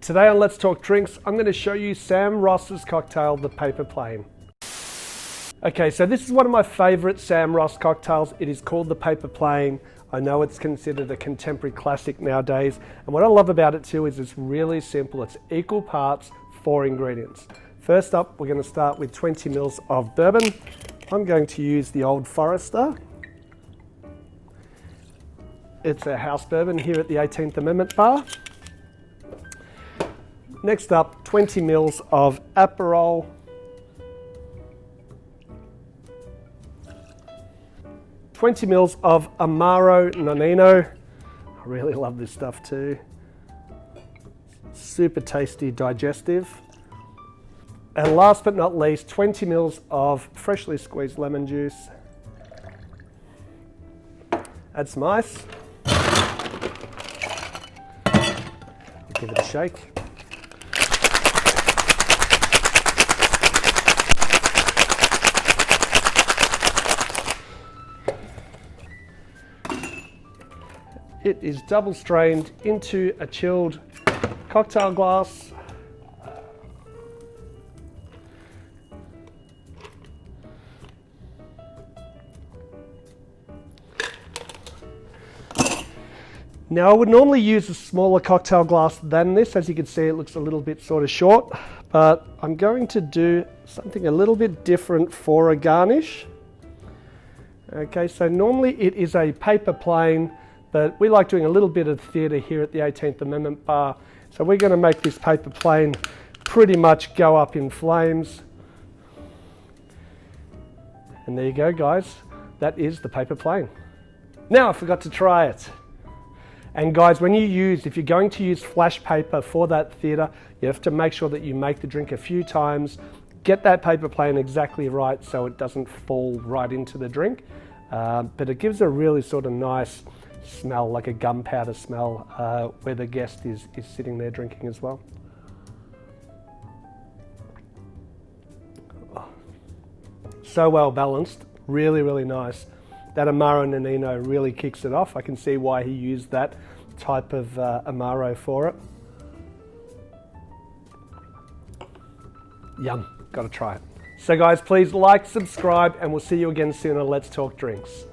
Today on Let's Talk Drinks, I'm going to show you Sam Ross's cocktail, the Paper Plane. Okay, so this is one of my favorite Sam Ross cocktails. It is called the Paper Plane. I know it's considered a contemporary classic nowadays. And what I love about it too is it's really simple. It's equal parts, 4 ingredients. First up, we're going to start with 20 mils of bourbon. I'm going to use the Old Forester. It's a house bourbon here at the 18th Amendment Bar. Next up, 20 mils of Aperol. $20 mils of Amaro Nonino. I really love this stuff too. Super tasty, digestive. And last but not least, 20 mils of freshly squeezed lemon juice. Add some ice. Give it a shake. It is double strained into a chilled cocktail glass. Now I would normally use a smaller cocktail glass than this. As you can see, it looks a little bit sort of short, but I'm going to do something a little bit different for a garnish. Okay, so normally it is a paper plane, but we like doing a little bit of theatre here at the 18th Amendment Bar. So we're going to make this paper plane pretty much go up in flames. And there you go, guys. That is the paper plane. Now I forgot to try it. And guys, if you're going to use flash paper for that theatre, you have to make sure that you make the drink a few times, get that paper plane exactly right so it doesn't fall right into the drink. But it gives a really sort of nice smell, like a gunpowder smell, where the guest is sitting there drinking as well. So well balanced, really, really nice. That Amaro Nonino really kicks it off. I can see why he used that type of Amaro for it. Yum, gotta try it. So guys, please like, subscribe, and we'll see you again soon on Let's Talk Drinks.